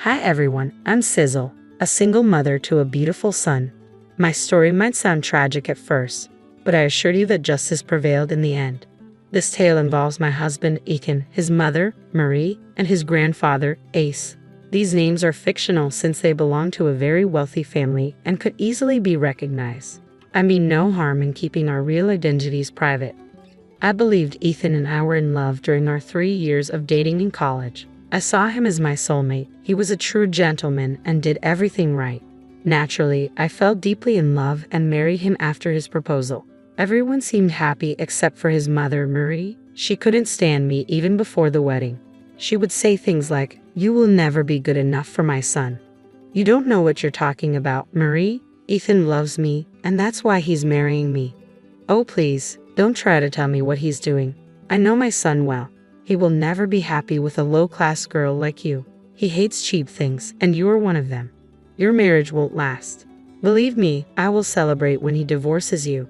Hi everyone, I'm Sizzle, a single mother to a beautiful son. My story might sound tragic at first, but I assure you that justice prevailed in the end. This tale involves my husband, Ethan, his mother, Marie, and his grandfather, Ace. These names are fictional since they belong to a very wealthy family and could easily be recognized. I mean no harm in keeping our real identities private. I believed Ethan and I were in love during our 3 years of dating in college. I saw him as my soulmate. He was a true gentleman and did everything right. Naturally, I fell deeply in love and married him after his proposal. Everyone seemed happy except for his mother, Marie. She couldn't stand me even before the wedding. She would say things like, "You will never be good enough for my son. You don't know what you're talking about, Marie. Ethan loves me, and that's why he's marrying me. Oh please, don't try to tell me what he's doing. I know my son well. He will never be happy with a low-class girl like you. He hates cheap things, and you're one of them. Your marriage won't last. Believe me, I will celebrate when he divorces you."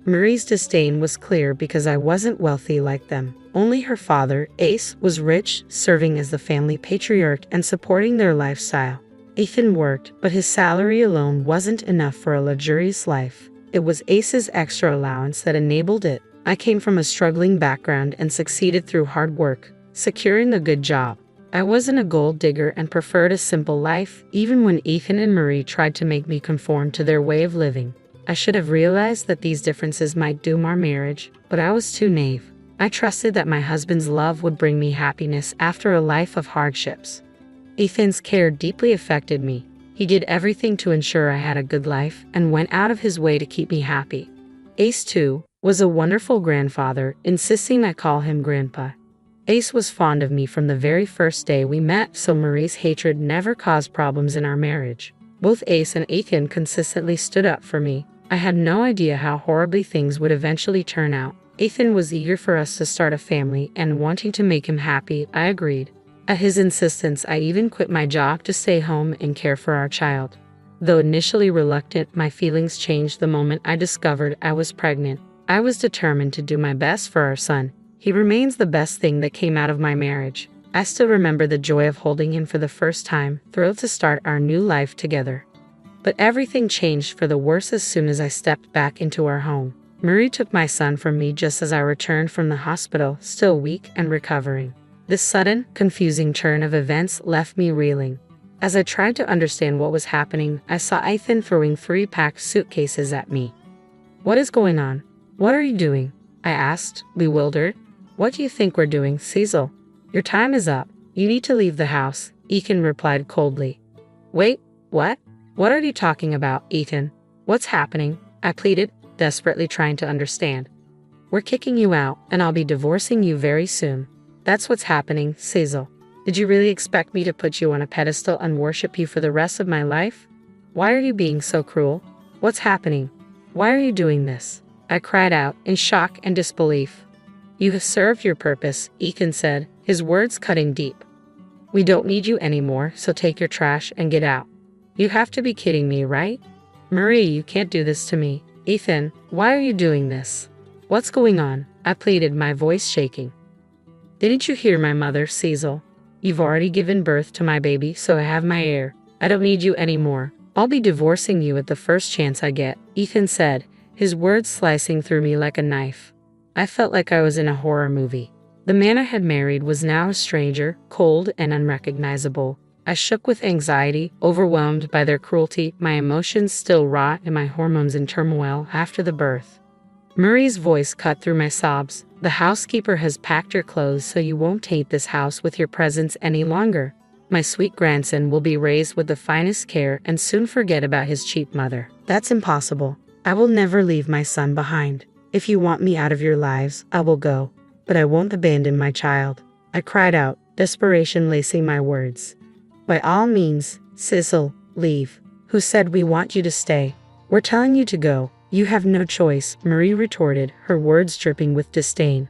Marie's disdain was clear because I wasn't wealthy like them. Only her father, Ace, was rich, serving as the family patriarch and supporting their lifestyle. Ethan worked, but his salary alone wasn't enough for a luxurious life. It was Ace's extra allowance that enabled it. I came from a struggling background and succeeded through hard work, securing a good job. I wasn't a gold digger and preferred a simple life, even when Ethan and Marie tried to make me conform to their way of living. I should have realized that these differences might doom our marriage, but I was too naive. I trusted that my husband's love would bring me happiness after a life of hardships. Ethan's care deeply affected me. He did everything to ensure I had a good life and went out of his way to keep me happy. Ace, too, was a wonderful grandfather, insisting I call him Grandpa. Ace was fond of me from the very first day we met, so Marie's hatred never caused problems in our marriage. Both Ace and Ethan consistently stood up for me. I had no idea how horribly things would eventually turn out. Ethan was eager for us to start a family, and wanting to make him happy, I agreed. At his insistence, I even quit my job to stay home and care for our child. Though initially reluctant, my feelings changed the moment I discovered I was pregnant. I was determined to do my best for our son. He remains the best thing that came out of my marriage. I still remember the joy of holding him for the first time, thrilled to start our new life together. But everything changed for the worse as soon as I stepped back into our home. Marie took my son from me just as I returned from the hospital, still weak and recovering. This sudden, confusing turn of events left me reeling. As I tried to understand what was happening, I saw Ethan throwing 3 packed suitcases at me. "What is going on? What are you doing?" I asked, bewildered. "What do you think we're doing, Cecil? Your time is up. You need to leave the house," Ethan replied coldly. "Wait, what? What are you talking about, Ethan? What's happening?" I pleaded, desperately trying to understand. "We're kicking you out, and I'll be divorcing you very soon. That's what's happening, Cecil. Did you really expect me to put you on a pedestal and worship you for the rest of my life? Why are you being so cruel? What's happening? Why are you doing this?" I cried out in shock and disbelief. "You have served your purpose," Ethan said, his words cutting deep. "We don't need you anymore, so take your trash and get out." "You have to be kidding me, right? Marie, you can't do this to me." "Ethan, why are you doing this? What's going on?" I pleaded, my voice shaking. "Didn't you hear my mother, Cecil? You've already given birth to my baby, so I have my heir. I don't need you anymore. I'll be divorcing you at the first chance I get," Ethan said, his words slicing through me like a knife. I felt like I was in a horror movie. The man I had married was now a stranger, cold and unrecognizable. I shook with anxiety, overwhelmed by their cruelty, my emotions still raw and my hormones in turmoil after the birth. Marie's voice cut through my sobs. "The housekeeper has packed your clothes so you won't taint this house with your presence any longer. My sweet grandson will be raised with the finest care and soon forget about his cheap mother." "That's impossible. I will never leave my son behind. If you want me out of your lives, I will go, but I won't abandon my child," I cried out, desperation lacing my words. "By all means, Cecil, leave. Who said we want you to stay? We're telling you to go. You have no choice," Marie retorted, her words dripping with disdain.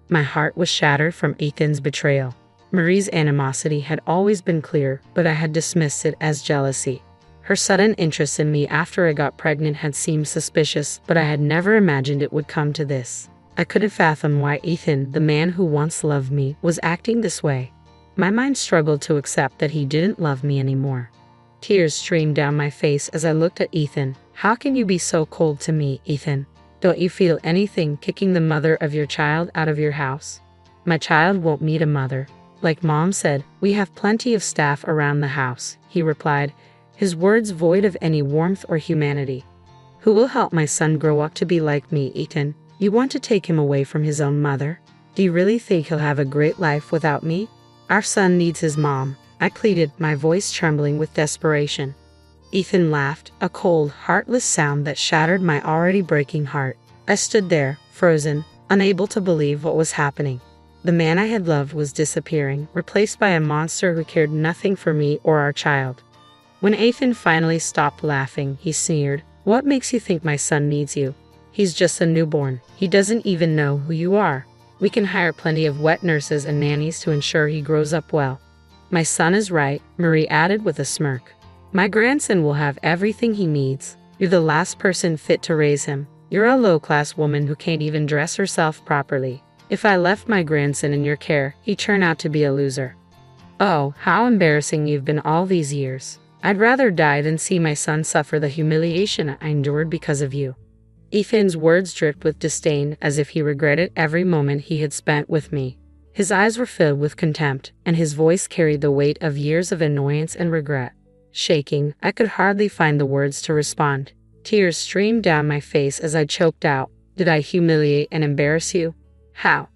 My heart was shattered from Ethan's betrayal. Marie's animosity had always been clear, but I had dismissed it as jealousy. Her sudden interest in me after I got pregnant had seemed suspicious, but I had never imagined it would come to this. I couldn't fathom why Ethan, the man who once loved me, was acting this way. My mind struggled to accept that he didn't love me anymore. Tears streamed down my face as I looked at Ethan. How can you be so cold to me, Ethan? Don't you feel anything kicking the mother of your child out of your house? My child won't meet a mother. Like Mom said, we have plenty of staff around the house, he replied, his words void of any warmth or humanity. Who will help my son grow up to be like me, Ethan? You want to take him away from his own mother? Do you really think he'll have a great life without me? Our son needs his mom, I pleaded, my voice trembling with desperation. Ethan laughed, a cold, heartless sound that shattered my already breaking heart. I stood there, frozen, unable to believe what was happening. The man I had loved was disappearing, replaced by a monster who cared nothing for me or our child. When Ethan finally stopped laughing, he sneered, "What makes you think my son needs you? He's just a newborn. He doesn't even know who you are. We can hire plenty of wet nurses and nannies to ensure he grows up well." My son is right, Marie added with a smirk. My grandson will have everything he needs. You're the last person fit to raise him. You're a low-class woman who can't even dress herself properly. If I left my grandson in your care, he'd turn out to be a loser. Oh, how embarrassing you've been all these years. I'd rather die than see my son suffer the humiliation I endured because of you. Ethan's words dripped with disdain as if he regretted every moment he had spent with me. His eyes were filled with contempt, and his voice carried the weight of years of annoyance and regret. Shaking, I could hardly find the words to respond. Tears streamed down my face as I choked out, "Did I humiliate and embarrass you? How?"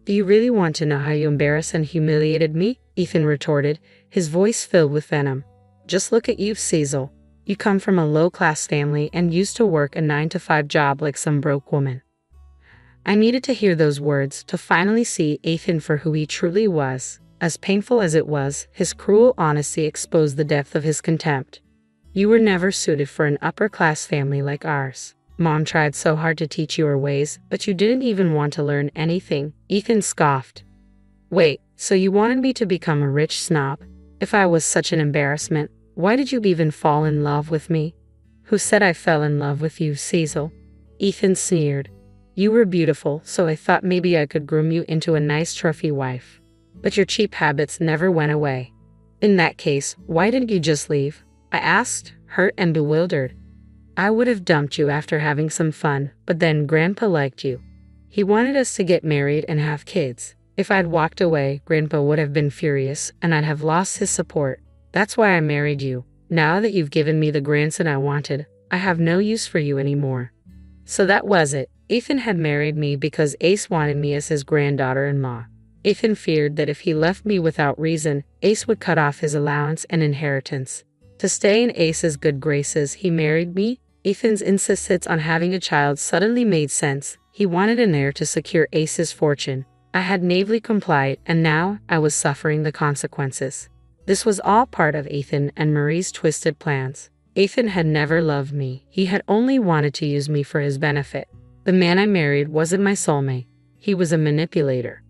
"Do you really want to know how you embarrassed and humiliated me?" Ethan retorted, his voice filled with venom. "Just look at you, Cecil. You come from a low-class family and used to work a 9-to-5 job like some broke woman." I needed to hear those words to finally see Ethan for who he truly was. As painful as it was, his cruel honesty exposed the depth of his contempt. "You were never suited for an upper-class family like ours. Mom tried so hard to teach you her ways, but you didn't even want to learn anything," Ethan scoffed. "Wait, so you wanted me to become a rich snob? If I was such an embarrassment, why did you even fall in love with me?" "Who said I fell in love with you, Cecil?" Ethan sneered. "You were beautiful, so I thought maybe I could groom you into a nice trophy wife. But your cheap habits never went away." "In that case, why didn't you just leave?" I asked, hurt and bewildered. "I would have dumped you after having some fun, but then Grandpa liked you. He wanted us to get married and have kids. If I'd walked away, Grandpa would have been furious, and I'd have lost his support. That's why I married you. Now that you've given me the grandson I wanted, I have no use for you anymore." So that was it. Ethan had married me because Ace wanted me as his granddaughter-in-law. Ethan feared that if he left me without reason, Ace would cut off his allowance and inheritance. To stay in Ace's good graces, he married me. Ethan's insistence on having a child suddenly made sense. He wanted an heir to secure Ace's fortune. I had naively complied, and now I was suffering the consequences. This was all part of Ethan and Marie's twisted plans. Ethan had never loved me. He had only wanted to use me for his benefit. The man I married wasn't my soulmate. He was a manipulator.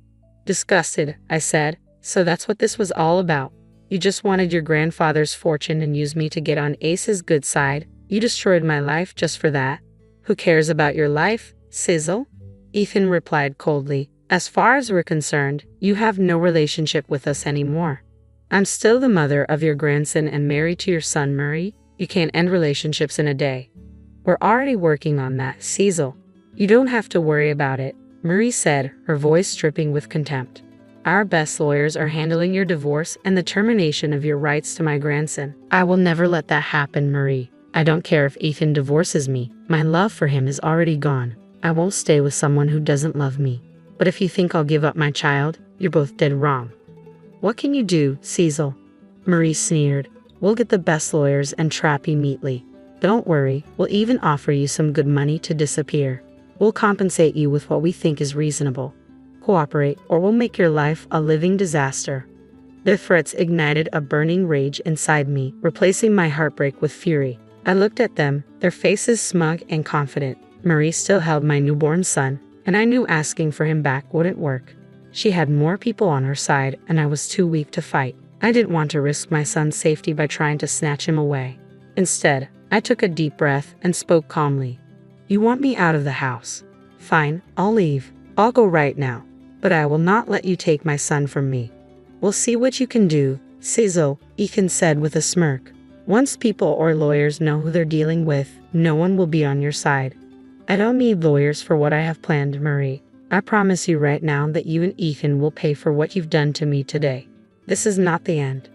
Disgusted, I said, "So that's what this was all about. You just wanted your grandfather's fortune and used me to get on Ace's good side. You destroyed my life just for that. Who cares about your life, Sizzle?" Ethan replied coldly, "As far as we're concerned, you have no relationship with us anymore. I'm still the mother of your grandson and married to your son, Murray. You can't end relationships in a day." "We're already working on that, Cecil. You don't have to worry about it," Marie said, her voice dripping with contempt. "Our best lawyers are handling your divorce and the termination of your rights to my grandson. I will never let that happen, Marie. I don't care if Ethan divorces me. My love for him is already gone. I won't stay with someone who doesn't love me. But if you think I'll give up my child, you're both dead wrong." "What can you do, Cecil?" Marie sneered. "We'll get the best lawyers and trap you neatly. Don't worry, we'll even offer you some good money to disappear. We'll compensate you with what we think is reasonable. Cooperate, or we'll make your life a living disaster." Their threats ignited a burning rage inside me, replacing my heartbreak with fury. I looked at them, their faces smug and confident. Marie still held my newborn son, and I knew asking for him back wouldn't work. She had more people on her side, and I was too weak to fight. I didn't want to risk my son's safety by trying to snatch him away. Instead, I took a deep breath and spoke calmly. "You want me out of the house? Fine, I'll leave. I'll go right now. But I will not let you take my son from me." We'll see what you can do, Cecil, Ethan said with a smirk. Once people or lawyers know who they're dealing with, no one will be on your side. I don't need lawyers for what I have planned, Marie. I promise you right now that you and Ethan will pay for what you've done to me today. This is not the end.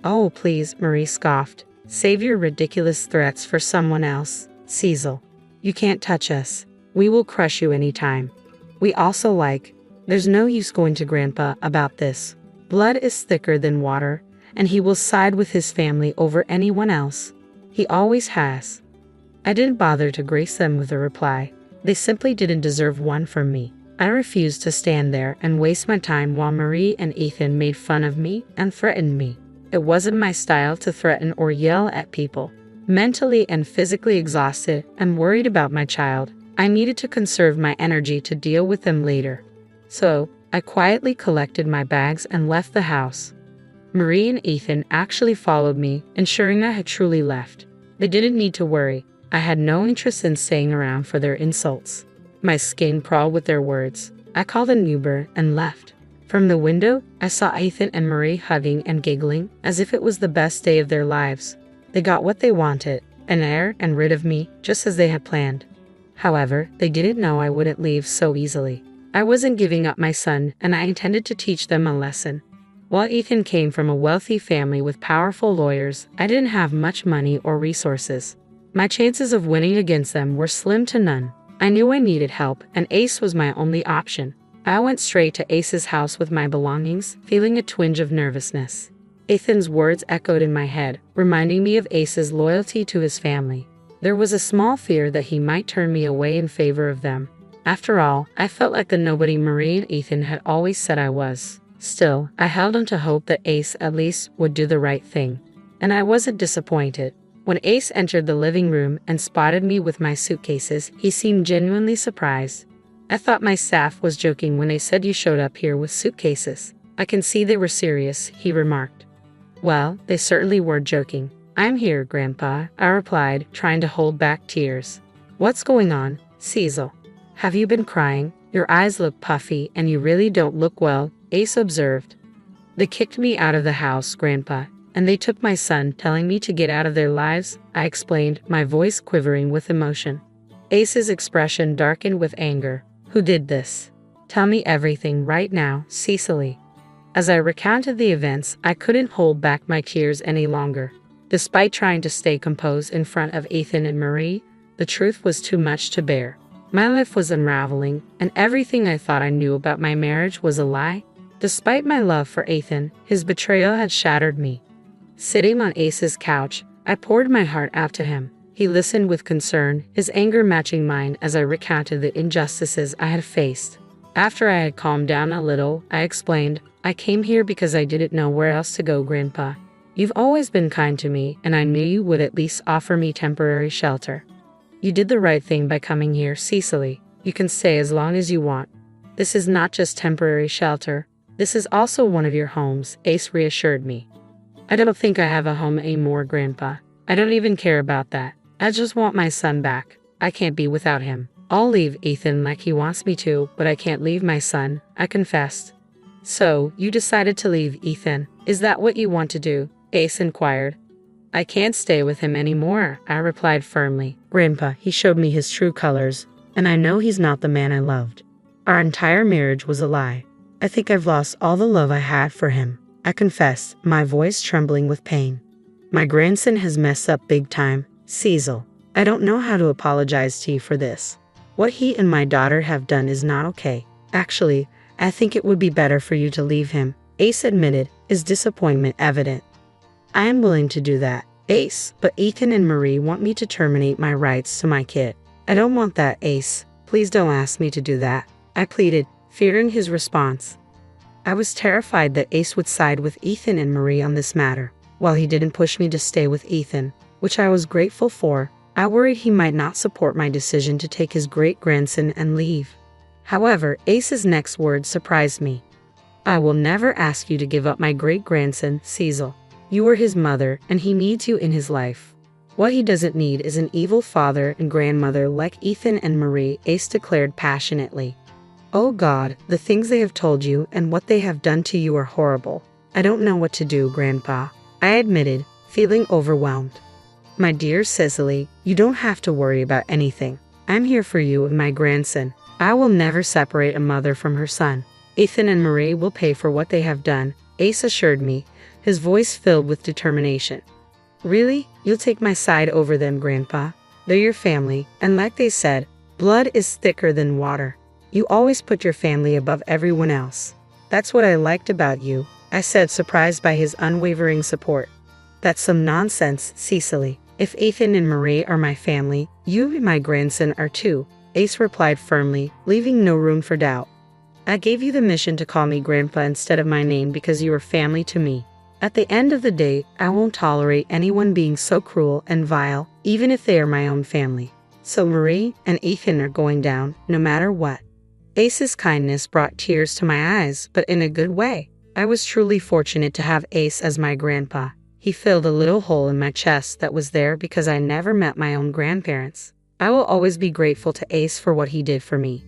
Oh, please, Marie scoffed. Save your ridiculous threats for someone else, Cecil. You can't touch us. We will crush you anytime. We also there's no use going to Grandpa about this. Blood is thicker than water, and he will side with his family over anyone else. He always has. I didn't bother to grace them with a reply. They simply didn't deserve one from me. I refused to stand there and waste my time while Marie and Ethan made fun of me and threatened me. It wasn't my style to threaten or yell at people. Mentally and physically exhausted and worried about my child, I needed to conserve my energy to deal with them later. So, I quietly collected my bags and left the house. Marie and Ethan actually followed me, ensuring I had truly left. They didn't need to worry. I had no interest in staying around for their insults. My skin crawled with their words. I called an Uber and left. From the window, I saw Ethan and Marie hugging and giggling as if it was the best day of their lives. They got what they wanted, an heir and rid of me, just as they had planned. However, they didn't know I wouldn't leave so easily. I wasn't giving up my son, and I intended to teach them a lesson. While Ethan came from a wealthy family with powerful lawyers, I didn't have much money or resources. My chances of winning against them were slim to none. I knew I needed help, and Ace was my only option. I went straight to Ace's house with my belongings, feeling a twinge of nervousness. Ethan's words echoed in my head, reminding me of Ace's loyalty to his family. There was a small fear that he might turn me away in favor of them. After all, I felt like the nobody Marie and Ethan had always said I was. Still, I held on to hope that Ace at least would do the right thing. And I wasn't disappointed. When Ace entered the living room and spotted me with my suitcases, he seemed genuinely surprised. I thought my staff was joking when they said you showed up here with suitcases. I can see they were serious, he remarked. Well, they certainly were joking. I'm here, Grandpa, I replied, trying to hold back tears. What's going on, Cecil? Have you been crying? Your eyes look puffy and you really don't look well, Ace observed. They kicked me out of the house, Grandpa, and they took my son, telling me to get out of their lives, I explained, my voice quivering with emotion. Ace's expression darkened with anger. Who did this? Tell me everything right now, Cecily. As I recounted the events, I couldn't hold back my tears any longer. Despite trying to stay composed in front of Ethan and Marie, the truth was too much to bear. My life was unraveling, and everything I thought I knew about my marriage was a lie. Despite my love for Ethan, his betrayal had shattered me. Sitting on Ace's couch, I poured my heart out to him. He listened with concern, his anger matching mine as I recounted the injustices I had faced. After I had calmed down a little, I explained, I came here because I didn't know where else to go, Grandpa. You've always been kind to me, and I knew you would at least offer me temporary shelter. You did the right thing by coming here, Cecily. You can stay as long as you want. This is not just temporary shelter. This is also one of your homes, Ace reassured me. I don't think I have a home anymore, Grandpa. I don't even care about that. I just want my son back. I can't be without him. I'll leave Ethan like he wants me to, but I can't leave my son, I confessed. So, you decided to leave Ethan. Is that what you want to do? Ace inquired. I can't stay with him anymore, I replied firmly. Grandpa, he showed me his true colors, and I know he's not the man I loved. Our entire marriage was a lie. I think I've lost all the love I had for him, I confessed, my voice trembling with pain. My grandson has messed up big time, Cecil. I don't know how to apologize to you for this. What he and my daughter have done is not okay. Actually, I think it would be better for you to leave him, Ace admitted, his disappointment evident. I am willing to do that, Ace, but Ethan and Marie want me to terminate my rights to my kid. I don't want that, Ace. Please don't ask me to do that, I pleaded, fearing his response. I was terrified that Ace would side with Ethan and Marie on this matter. While he didn't push me to stay with Ethan, which I was grateful for, I worried he might not support my decision to take his great-grandson and leave. However, Ace's next words surprised me. I will never ask you to give up my great-grandson, Cecil. You were his mother, and he needs you in his life. What he doesn't need is an evil father and grandmother like Ethan and Marie, Ace declared passionately. Oh God, the things they have told you and what they have done to you are horrible. I don't know what to do, Grandpa, I admitted, feeling overwhelmed. My dear Cecily, you don't have to worry about anything. I'm here for you and my grandson. I will never separate a mother from her son. Ethan and Marie will pay for what they have done, Ace assured me, his voice filled with determination. Really? You'll take my side over them, Grandpa? They're your family, and like they said, blood is thicker than water. You always put your family above everyone else. That's what I liked about you, I said, surprised by his unwavering support. That's some nonsense, Cecily. If Ethan and Marie are my family, you and my grandson are too, Ace replied firmly, leaving no room for doubt. I gave you the mission to call me Grandpa instead of my name because you are family to me. At the end of the day, I won't tolerate anyone being so cruel and vile, even if they are my own family. So Marie and Ethan are going down, no matter what. Ace's kindness brought tears to my eyes, but in a good way. I was truly fortunate to have Ace as my grandpa. He filled a little hole in my chest that was there because I never met my own grandparents. I will always be grateful to Ace for what he did for me.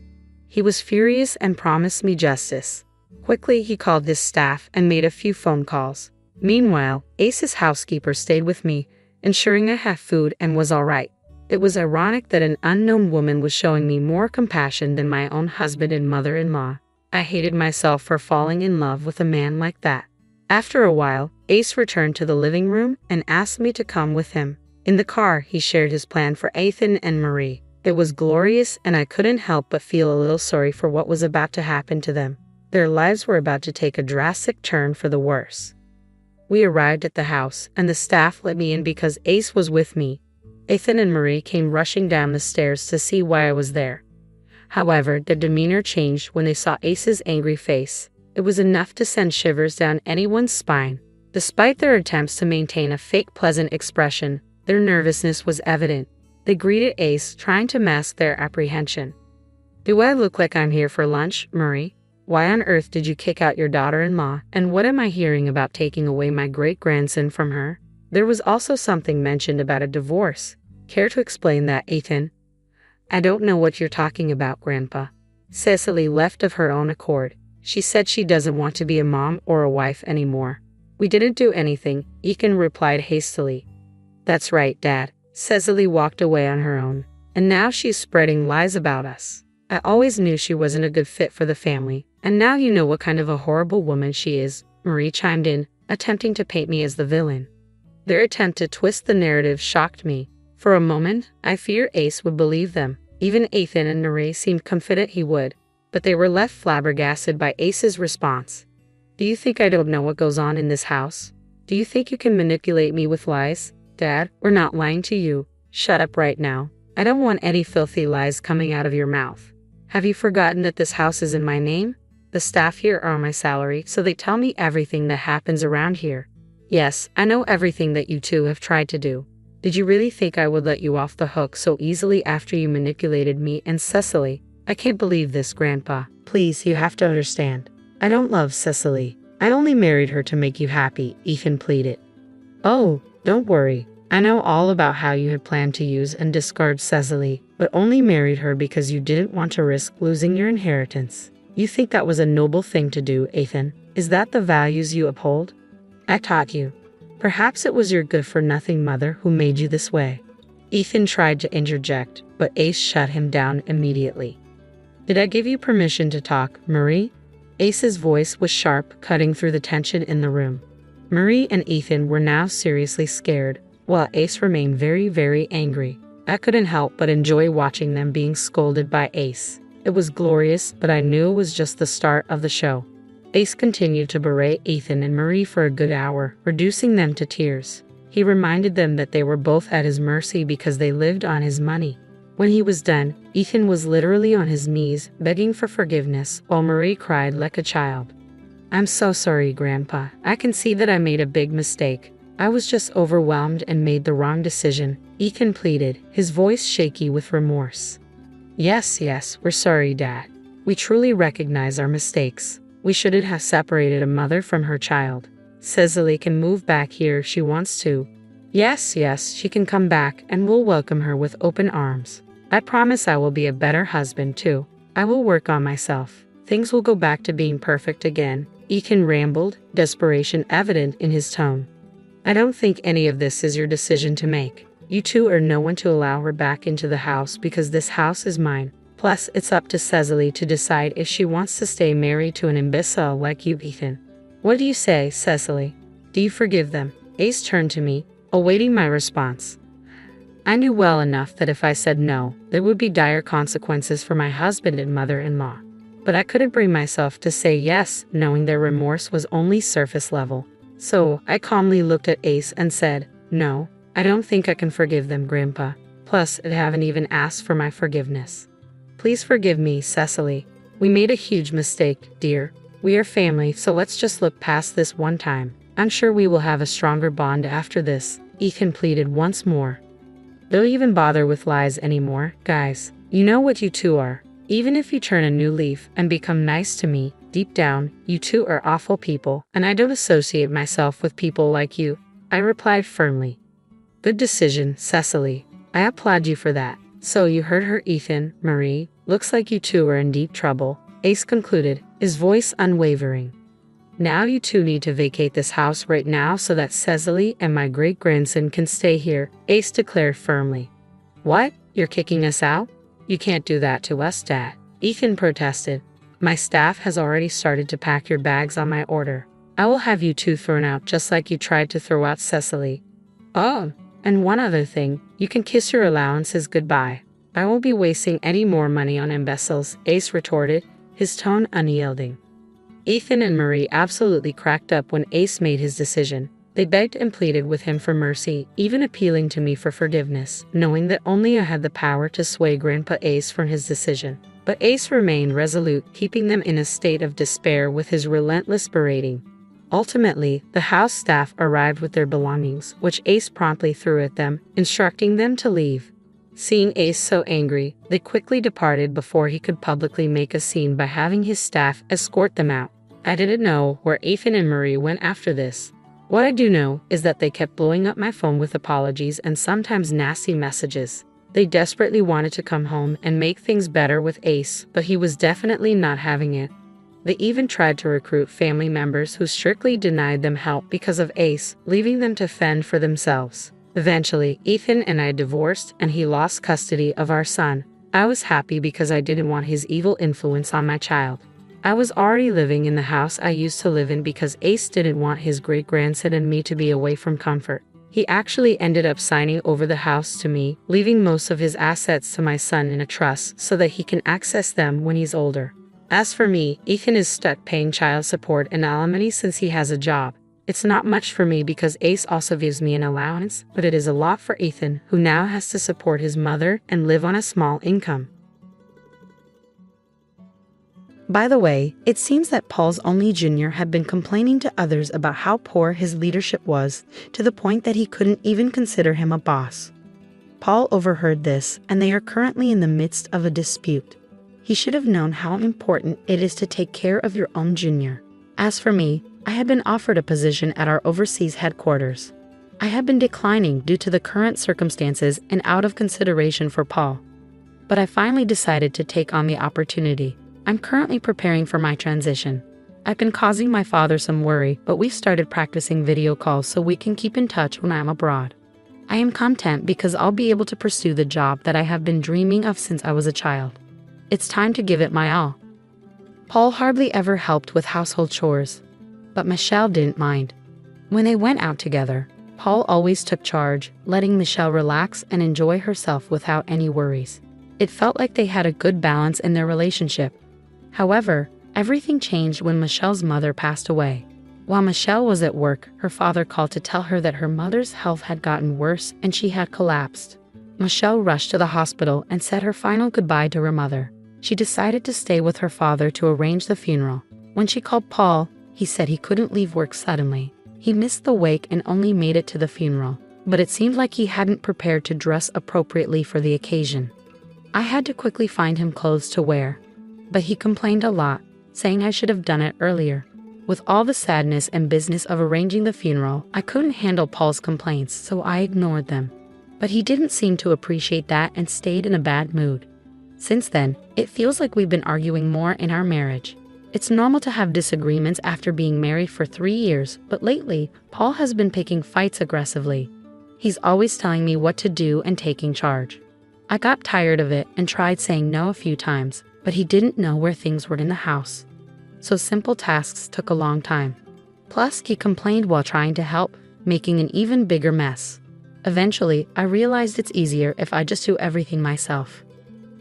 He was furious and promised me justice. Quickly, he called his staff and made a few phone calls. Meanwhile, Ace's housekeeper stayed with me, ensuring I had food and was all right. It was ironic that an unknown woman was showing me more compassion than my own husband and mother-in-law. I hated myself for falling in love with a man like that. After a while, Ace returned to the living room and asked me to come with him. In the car, he shared his plan for Ethan and Marie. It was glorious, and I couldn't help but feel a little sorry for what was about to happen to them. Their lives were about to take a drastic turn for the worse. We arrived at the house, and the staff let me in because Ace was with me. Ethan and Marie came rushing down the stairs to see why I was there. However, their demeanor changed when they saw Ace's angry face. It was enough to send shivers down anyone's spine. Despite their attempts to maintain a fake pleasant expression, their nervousness was evident. They greeted Ace, trying to mask their apprehension. Do I look like I'm here for lunch, Marie? Why on earth did you kick out your daughter-in-law, and what am I hearing about taking away my great-grandson from her? There was also something mentioned about a divorce. Care to explain that, Ethan? I don't know what you're talking about, Grandpa. Cecily left of her own accord. She said she doesn't want to be a mom or a wife anymore. We didn't do anything, Ethan replied hastily. That's right, Dad. Cecily walked away on her own, and now she's spreading lies about us. I always knew she wasn't a good fit for the family, and now you know what kind of a horrible woman she is, Marie chimed in, attempting to paint me as the villain. Their attempt to twist the narrative shocked me. For a moment, I feared Ace would believe them. Even Ethan and Marie seemed confident he would, but they were left flabbergasted by Ace's response. Do you think I don't know what goes on in this house? Do you think you can manipulate me with lies? Dad, we're not lying to you. Shut up right now. I don't want any filthy lies coming out of your mouth. Have you forgotten that this house is in my name? The staff here are on my salary, so they tell me everything that happens around here. Yes, I know everything that you two have tried to do. Did you really think I would let you off the hook so easily after you manipulated me and Cecily? I can't believe this, Grandpa. Please, you have to understand. I don't love Cecily. I only married her to make you happy, Ethan pleaded. Oh, don't worry. I know all about how you had planned to use and discard Cecily, but only married her because you didn't want to risk losing your inheritance. You think that was a noble thing to do, Ethan? Is that the values you uphold? I taught you. Perhaps it was your good-for-nothing mother who made you this way. Ethan tried to interject, but Ace shut him down immediately. Did I give you permission to talk, Marie? Ace's voice was sharp, cutting through the tension in the room. Marie and Ethan were now seriously scared, while Ace remained very, very angry. I couldn't help but enjoy watching them being scolded by Ace. It was glorious, but I knew it was just the start of the show. Ace continued to berate Ethan and Marie for a good hour, reducing them to tears. He reminded them that they were both at his mercy because they lived on his money. When he was done, Ethan was literally on his knees, begging for forgiveness, while Marie cried like a child. I'm so sorry, Grandpa. I can see that I made a big mistake. I was just overwhelmed and made the wrong decision, Ethan pleaded, his voice shaky with remorse. Yes, we're sorry, Dad. We truly recognize our mistakes. We shouldn't have separated a mother from her child. Cecily can move back here if she wants to. Yes, she can come back, and we'll welcome her with open arms. I promise I will be a better husband, too. I will work on myself. Things will go back to being perfect again. Ethan rambled, desperation evident in his tone. I don't think any of this is your decision to make. You two are no one to allow her back into the house because this house is mine. Plus, it's up to Cecily to decide if she wants to stay married to an imbecile like you, Ethan. What do you say, Cecily? Do you forgive them? Ace turned to me, awaiting my response. I knew well enough that if I said no, there would be dire consequences for my husband and mother-in-law. But I couldn't bring myself to say yes, knowing their remorse was only surface level. So, I calmly looked at Ace and said, no, I don't think I can forgive them, Grandpa. Plus, I haven't even asked for my forgiveness. Please forgive me, Cecily. We made a huge mistake, dear. We are family, so let's just look past this one time. I'm sure we will have a stronger bond after this, Ethan pleaded once more. Don't even bother with lies anymore, guys. You know what you two are. Even if you turn a new leaf and become nice to me, deep down, you two are awful people, and I don't associate myself with people like you, I replied firmly. Good decision, Cecily. I applaud you for that. So you heard her, Ethan, Marie. Looks like you two are in deep trouble, Ace concluded, his voice unwavering. Now you two need to vacate this house right now so that Cecily and my great-grandson can stay here, Ace declared firmly. What? You're kicking us out? You can't do that to us, Dad, Ethan protested. My staff has already started to pack your bags on my order. I will have you two thrown out just like you tried to throw out Cecily. Oh, and one other thing, you can kiss your allowances goodbye. I won't be wasting any more money on imbeciles, Ace retorted, his tone unyielding. Ethan and Marie absolutely cracked up when Ace made his decision. They begged and pleaded with him for mercy, even appealing to me for forgiveness, knowing that only I had the power to sway Grandpa Ace from his decision. But Ace remained resolute, keeping them in a state of despair with his relentless berating. Ultimately, the house staff arrived with their belongings, which Ace promptly threw at them, instructing them to leave. Seeing Ace so angry, they quickly departed before he could publicly make a scene by having his staff escort them out. I didn't know where Ethan and Marie went after this. What I do know is that they kept blowing up my phone with apologies and sometimes nasty messages. They desperately wanted to come home and make things better with Ace, but he was definitely not having it. They even tried to recruit family members who strictly denied them help because of Ace, leaving them to fend for themselves. Eventually, Ethan and I divorced and he lost custody of our son. I was happy because I didn't want his evil influence on my child. I was already living in the house I used to live in because Ace didn't want his great-grandson and me to be away from comfort. He actually ended up signing over the house to me, leaving most of his assets to my son in a trust so that he can access them when he's older. As for me, Ethan is stuck paying child support and alimony since he has a job. It's not much for me because Ace also gives me an allowance, but it is a lot for Ethan, who now has to support his mother and live on a small income. By the way, it seems that Paul's only junior had been complaining to others about how poor his leadership was, to the point that he couldn't even consider him a boss. Paul overheard this, and they are currently in the midst of a dispute. He should have known how important it is to take care of your own junior. As for me, I had been offered a position at our overseas headquarters. I had been declining due to the current circumstances and out of consideration for Paul. But I finally decided to take on the opportunity. I'm currently preparing for my transition. I've been causing my father some worry, but we've started practicing video calls so we can keep in touch when I'm abroad. I am content because I'll be able to pursue the job that I have been dreaming of since I was a child. It's time to give it my all. Paul hardly ever helped with household chores, but Michelle didn't mind. When they went out together, Paul always took charge, letting Michelle relax and enjoy herself without any worries. It felt like they had a good balance in their relationship. However, everything changed when Michelle's mother passed away. While Michelle was at work, her father called to tell her that her mother's health had gotten worse and she had collapsed. Michelle rushed to the hospital and said her final goodbye to her mother. She decided to stay with her father to arrange the funeral. When she called Paul, he said he couldn't leave work suddenly. He missed the wake and only made it to the funeral, but it seemed like he hadn't prepared to dress appropriately for the occasion. I had to quickly find him clothes to wear, but he complained a lot, saying I should have done it earlier. With all the sadness and business of arranging the funeral, I couldn't handle Paul's complaints, so I ignored them. But he didn't seem to appreciate that and stayed in a bad mood. Since then, it feels like we've been arguing more in our marriage. It's normal to have disagreements after being married for 3 years, but lately, Paul has been picking fights aggressively. He's always telling me what to do and taking charge. I got tired of it and tried saying no a few times, but he didn't know where things were in the house. So simple tasks took a long time. Plus, he complained while trying to help, making an even bigger mess. Eventually, I realized it's easier if I just do everything myself.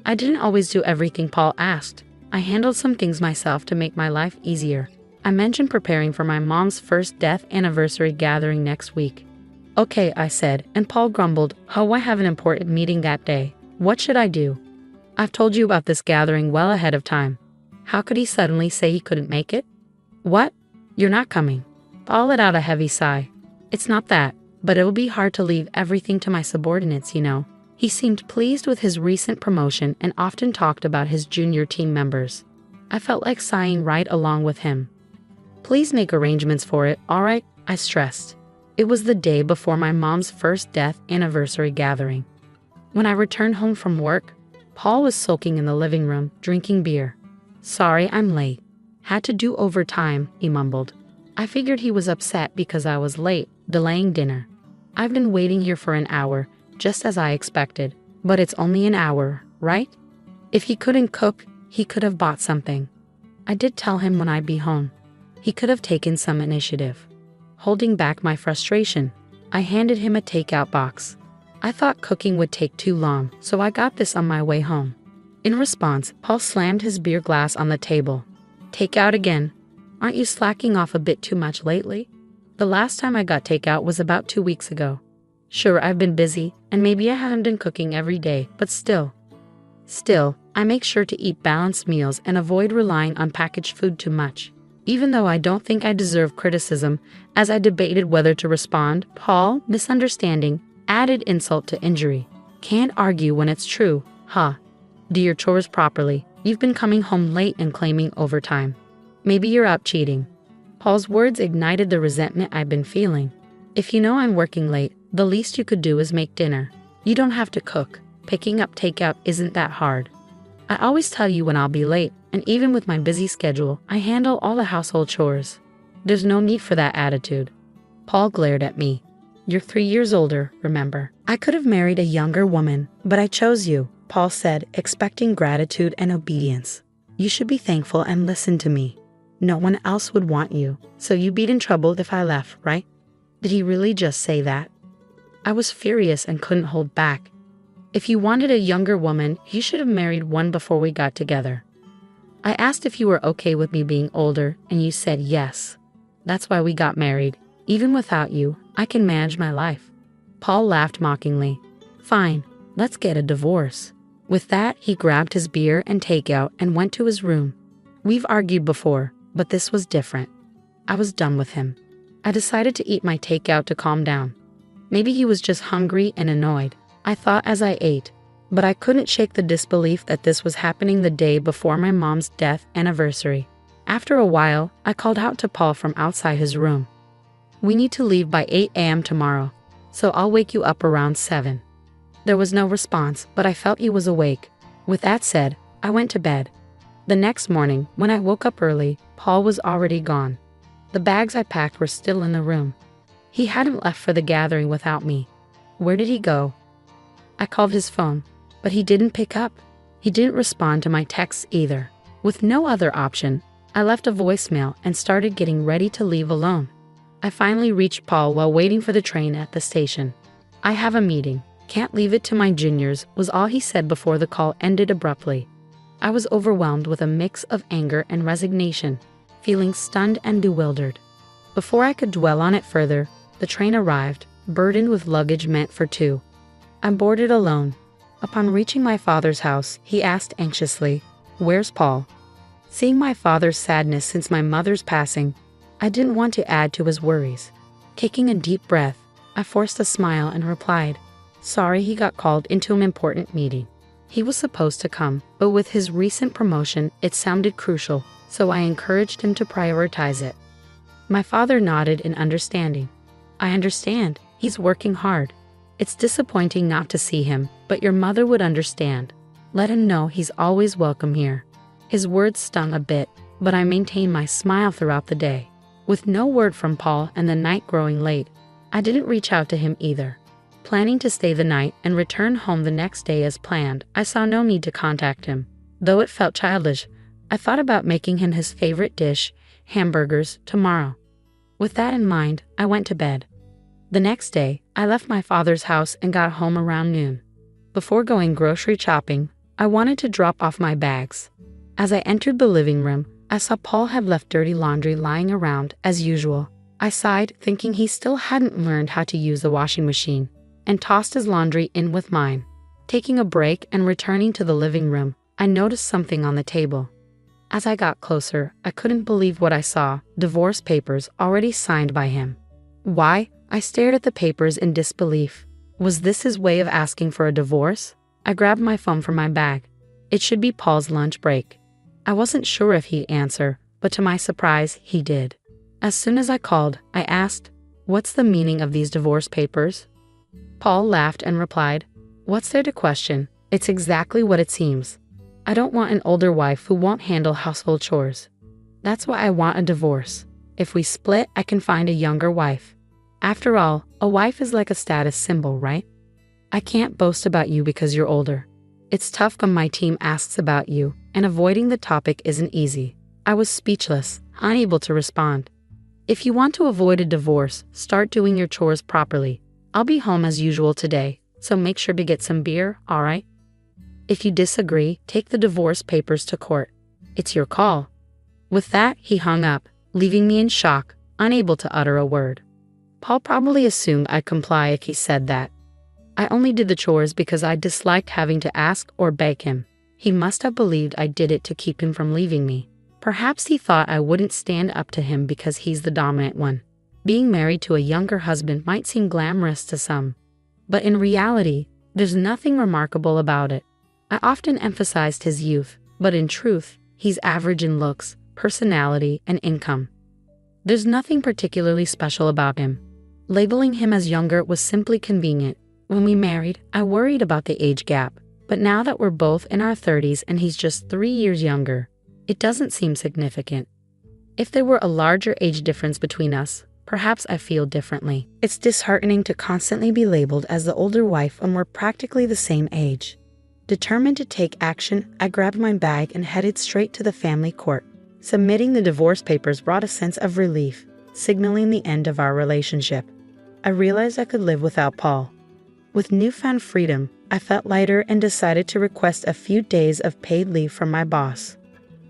I didn't always do everything Paul asked. I handled some things myself to make my life easier. I mentioned preparing for my mom's first death anniversary gathering next week. Okay, I said, and Paul grumbled, "Oh, I have an important meeting that day. What should I do? I've told you about this gathering well ahead of time." How could he suddenly say he couldn't make it? What? You're not coming? Paul let out a heavy sigh. It's not that, but it will be hard to leave everything to my subordinates, you know. He seemed pleased with his recent promotion and often talked about his junior team members. I felt like sighing right along with him. Please make arrangements for it, all right? I stressed. It was the day before my mom's first death anniversary gathering. When I returned home from work, Paul was sulking in the living room, drinking beer. Sorry, I'm late. Had to do overtime, he mumbled. I figured he was upset because I was late, delaying dinner. I've been waiting here for an hour, just as I expected, but it's only an hour, right? If he couldn't cook, he could have bought something. I did tell him when I'd be home. He could have taken some initiative. Holding back my frustration, I handed him a takeout box. I thought cooking would take too long, so I got this on my way home. In response, Paul slammed his beer glass on the table. Takeout again? Aren't you slacking off a bit too much lately? The last time I got takeout was about 2 weeks ago. Sure, I've been busy, and maybe I haven't been cooking every day, but still, I make sure to eat balanced meals and avoid relying on packaged food too much. Even though I don't think I deserve criticism, as I debated whether to respond, Paul, misunderstanding, added insult to injury. Can't argue when it's true, huh? Do your chores properly. You've been coming home late and claiming overtime. Maybe you're out cheating. Paul's words ignited the resentment I've been feeling. If you know I'm working late, the least you could do is make dinner. You don't have to cook. Picking up takeout isn't that hard. I always tell you when I'll be late, and even with my busy schedule, I handle all the household chores. There's no need for that attitude. Paul glared at me. You're 3 years older, remember? I could have married a younger woman, but I chose you, Paul said, expecting gratitude and obedience. You should be thankful and listen to me. No one else would want you, so you'd be in trouble if I left, right? Did he really just say that? I was furious and couldn't hold back. If you wanted a younger woman, you should have married one before we got together. I asked if you were okay with me being older, and you said yes. That's why we got married. Even without you, I can manage my life. Paul laughed mockingly. Fine, let's get a divorce. With that, he grabbed his beer and takeout and went to his room. We've argued before, but this was different. I was done with him. I decided to eat my takeout to calm down. Maybe he was just hungry and annoyed, I thought as I ate, but I couldn't shake the disbelief that this was happening the day before my mom's death anniversary. After a while, I called out to Paul from outside his room. We need to leave by 8 a.m. tomorrow, so I'll wake you up around 7. There was no response, but I felt he was awake. With that said, I went to bed. The next morning, when I woke up early, Paul was already gone. The bags I packed were still in the room. He hadn't left for the gathering without me. Where did he go? I called his phone, but he didn't pick up. He didn't respond to my texts either. With no other option, I left a voicemail and started getting ready to leave alone. I finally reached Paul while waiting for the train at the station. I have a meeting. Can't leave it to my juniors, was all he said before the call ended abruptly. I was overwhelmed with a mix of anger and resignation, feeling stunned and bewildered. Before I could dwell on it further, the train arrived, burdened with luggage meant for 2. I boarded alone. Upon reaching my father's house, he asked anxiously, "Where's Paul?" Seeing my father's sadness since my mother's passing, I didn't want to add to his worries. Taking a deep breath, I forced a smile and replied, "Sorry, he got called into an important meeting." He was supposed to come, but with his recent promotion, it sounded crucial, so I encouraged him to prioritize it. My father nodded in understanding. I understand. He's working hard. It's disappointing not to see him, but your mother would understand. Let him know he's always welcome here. His words stung a bit, but I maintained my smile throughout the day. With no word from Paul and the night growing late, I didn't reach out to him either. Planning to stay the night and return home the next day as planned, I saw no need to contact him. Though it felt childish, I thought about making him his favorite dish, hamburgers, tomorrow. With that in mind, I went to bed. The next day, I left my father's house and got home around noon. Before going grocery shopping, I wanted to drop off my bags. As I entered the living room, I saw Paul had left dirty laundry lying around as usual. I sighed, thinking he still hadn't learned how to use the washing machine, and tossed his laundry in with mine. Taking a break and returning to the living room, I noticed something on the table. As I got closer, I couldn't believe what I saw: divorce papers already signed by him. Why? I stared at the papers in disbelief. Was this his way of asking for a divorce? I grabbed my phone from my bag. It should be Paul's lunch break. I wasn't sure if he'd answer, but to my surprise, he did. As soon as I called, I asked, "What's the meaning of these divorce papers?" Paul laughed and replied, "What's there to question? It's exactly what it seems. I don't want an older wife who won't handle household chores. That's why I want a divorce. If we split, I can find a younger wife. After all, a wife is like a status symbol, right? I can't boast about you because you're older. It's tough when my team asks about you, and avoiding the topic isn't easy." I was speechless, unable to respond. "If you want to avoid a divorce, start doing your chores properly. I'll be home as usual today, so make sure to get some beer, all right? If you disagree, take the divorce papers to court. It's your call." With that, he hung up, leaving me in shock, unable to utter a word. Paul probably assumed I'd comply if he said that. I only did the chores because I disliked having to ask or beg him. He must have believed I did it to keep him from leaving me. Perhaps he thought I wouldn't stand up to him because he's the dominant one. Being married to a younger husband might seem glamorous to some, but in reality, there's nothing remarkable about it. I often emphasized his youth, but in truth, he's average in looks, personality, and income. There's nothing particularly special about him. Labeling him as younger was simply convenient. When we married, I worried about the age gap, but now that we're both in our 30s and he's just 3 years younger, it doesn't seem significant. If there were a larger age difference between us, perhaps I feel differently. It's disheartening to constantly be labeled as the older wife when we're practically the same age. Determined to take action, I grabbed my bag and headed straight to the family court. Submitting the divorce papers brought a sense of relief, signaling the end of our relationship. I realized I could live without Paul. With newfound freedom, I felt lighter and decided to request a few days of paid leave from my boss.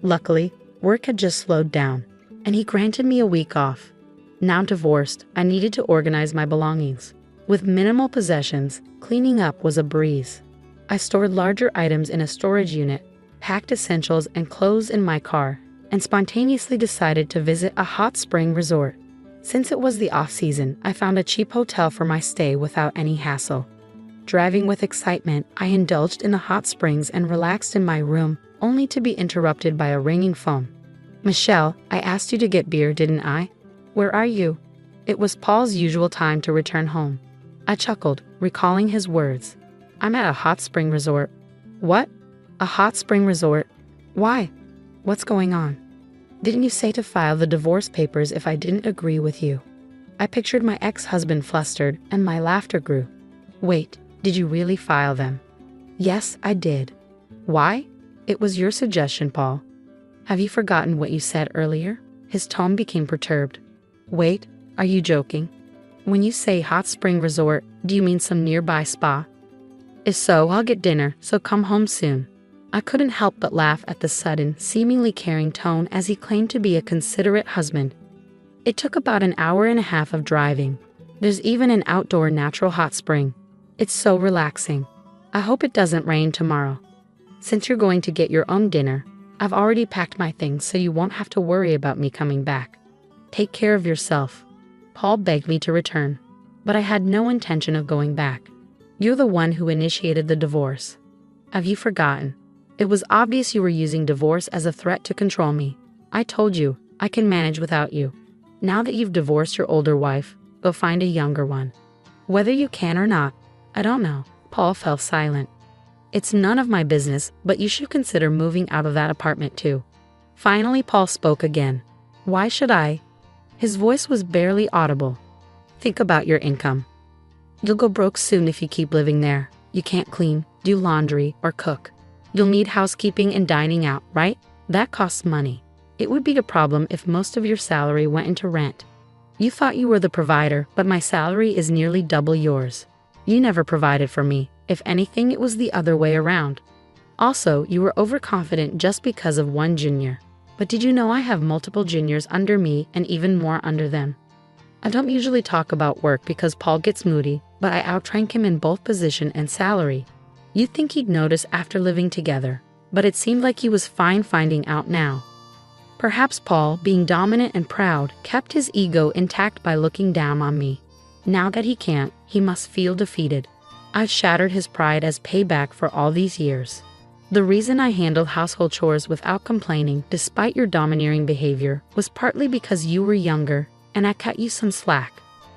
Luckily, work had just slowed down, and he granted me a week off. Now divorced, I needed to organize my belongings. With minimal possessions, cleaning up was a breeze. I stored larger items in a storage unit, packed essentials and clothes in my car, and spontaneously decided to visit a hot spring resort. Since it was the off-season, I found a cheap hotel for my stay without any hassle. Driving with excitement, I indulged in the hot springs and relaxed in my room, only to be interrupted by a ringing phone. "Michelle, I asked you to get beer, didn't I? Where are you?" It was Paul's usual time to return home. I chuckled, recalling his words. "I'm at a hot spring resort." "What? A hot spring resort? Why? What's going on? Didn't you say to file the divorce papers if I didn't agree with you?" I pictured my ex-husband flustered, and my laughter grew. "Wait, did you really file them?" "Yes, I did." "Why?" "It was your suggestion, Paul." "Have you forgotten what you said earlier?" His tone became perturbed. "Wait, are you joking? When you say hot spring resort, do you mean some nearby spa? If so, I'll get dinner, so come home soon." I couldn't help but laugh at the sudden, seemingly caring tone as he claimed to be a considerate husband. It took about an hour and a half of driving. There's even an outdoor natural hot spring. It's so relaxing. I hope it doesn't rain tomorrow. Since you're going to get your own dinner, I've already packed my things so you won't have to worry about me coming back. Take care of yourself. Paul begged me to return, but I had no intention of going back. You're the one who initiated the divorce. Have you forgotten? It was obvious you were using divorce as a threat to control me. I told you, I can manage without you. Now that you've divorced your older wife, go find a younger one. Whether you can or not, I don't know. Paul fell silent. It's none of my business, but you should consider moving out of that apartment too. Finally, Paul spoke again. Why should I? His voice was barely audible. Think about your income. You'll go broke soon if you keep living there. You can't clean, do laundry, or cook. You'll need housekeeping and dining out, right? That costs money. It would be a problem if most of your salary went into rent. You thought you were the provider, but my salary is nearly double yours. You never provided for me. If anything, it was the other way around. Also, you were overconfident just because of one junior. But did you know I have multiple juniors under me and even more under them? I don't usually talk about work because Paul gets moody, but I outrank him in both position and salary. You'd think he'd notice after living together, but it seemed like he was fine finding out now. Perhaps Paul, being dominant and proud, kept his ego intact by looking down on me. Now that he can't, he must feel defeated. I've shattered his pride as payback for all these years. The reason I handled household chores without complaining, despite your domineering behavior, was partly because you were younger and I cut you some slack,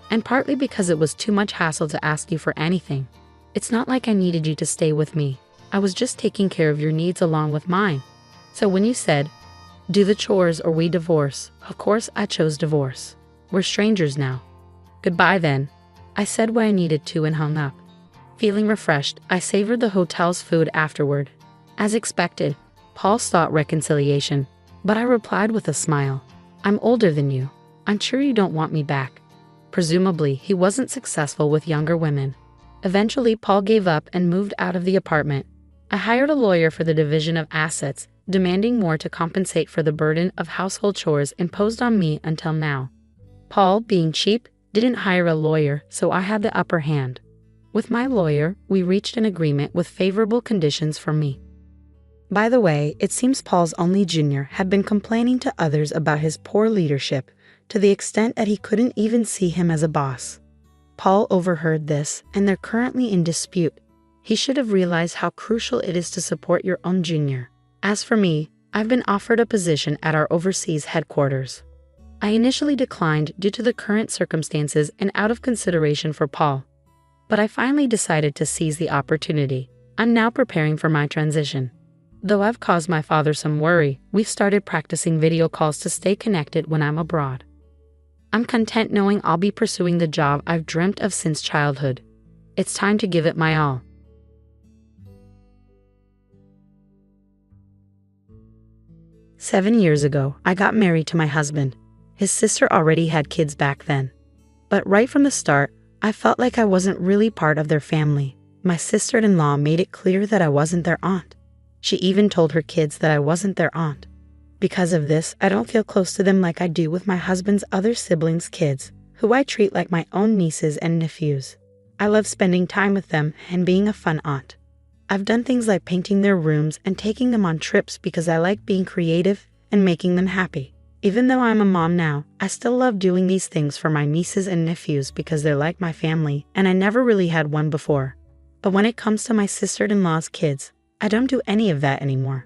and partly because it was too much hassle to ask you for anything. It's not like I needed you to stay with me. I was just taking care of your needs along with mine. So when you said, do the chores or we divorce, of course I chose divorce. We're strangers now. Goodbye then. I said what I needed to and hung up. Feeling refreshed, I savored the hotel's food afterward. As expected, Paul sought reconciliation, but I replied with a smile. I'm older than you. I'm sure you don't want me back. Presumably, he wasn't successful with younger women. Eventually, Paul gave up and moved out of the apartment. I hired a lawyer for the division of assets, demanding more to compensate for the burden of household chores imposed on me until now. Paul, being cheap, didn't hire a lawyer, so I had the upper hand. With my lawyer, we reached an agreement with favorable conditions for me. By the way, it seems Paul's only junior had been complaining to others about his poor leadership, to the extent that he couldn't even see him as a boss. Paul overheard this, and they're currently in dispute. He should have realized how crucial it is to support your own junior. As for me, I've been offered a position at our overseas headquarters. I initially declined due to the current circumstances and out of consideration for Paul. But I finally decided to seize the opportunity. I'm now preparing for my transition. Though I've caused my father some worry, we've started practicing video calls to stay connected when I'm abroad. I'm content knowing I'll be pursuing the job I've dreamt of since childhood. It's time to give it my all. "7 years ago, I got married to my husband. His sister already had kids back then. But right from the start, I felt like I wasn't really part of their family. My sister-in-law made it clear that I wasn't their aunt. She even told her kids that I wasn't their aunt. Because of this, I don't feel close to them like I do with my husband's other siblings' kids, who I treat like my own nieces and nephews. I love spending time with them and being a fun aunt. I've done things like painting their rooms and taking them on trips because I like being creative and making them happy. Even though I'm a mom now, I still love doing these things for my nieces and nephews because they're like my family, and I never really had one before. But when it comes to my sister-in-law's kids, I don't do any of that anymore.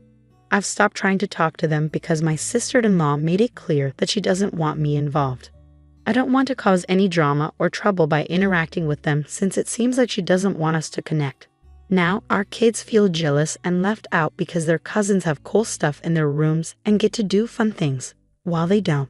I've stopped trying to talk to them because my sister-in-law made it clear that she doesn't want me involved. I don't want to cause any drama or trouble by interacting with them since it seems like she doesn't want us to connect. Now, our kids feel jealous and left out because their cousins have cool stuff in their rooms and get to do fun things, while they don't.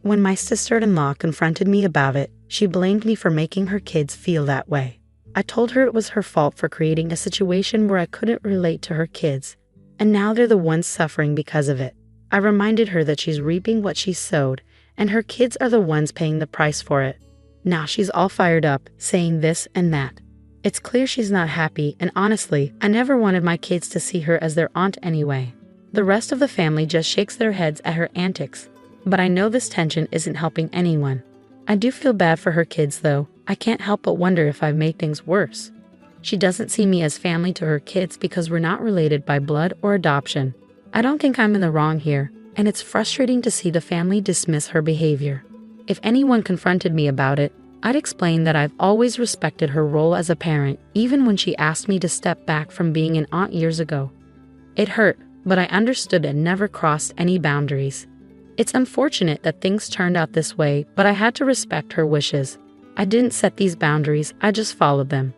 When my sister-in-law confronted me about it, she blamed me for making her kids feel that way. I told her it was her fault for creating a situation where I couldn't relate to her kids, and now they're the ones suffering because of it. I reminded her that she's reaping what she sowed, and her kids are the ones paying the price for it. Now she's all fired up, saying this and that. It's clear she's not happy, and honestly, I never wanted my kids to see her as their aunt anyway. The rest of the family just shakes their heads at her antics, but I know this tension isn't helping anyone. I do feel bad for her kids though. I can't help but wonder if I've made things worse. She doesn't see me as family to her kids because we're not related by blood or adoption. I don't think I'm in the wrong here, and it's frustrating to see the family dismiss her behavior. If anyone confronted me about it, I'd explain that I've always respected her role as a parent, even when she asked me to step back from being an aunt years ago. It hurt, but I understood and never crossed any boundaries. It's unfortunate that things turned out this way, but I had to respect her wishes. I didn't set these boundaries, I just followed them.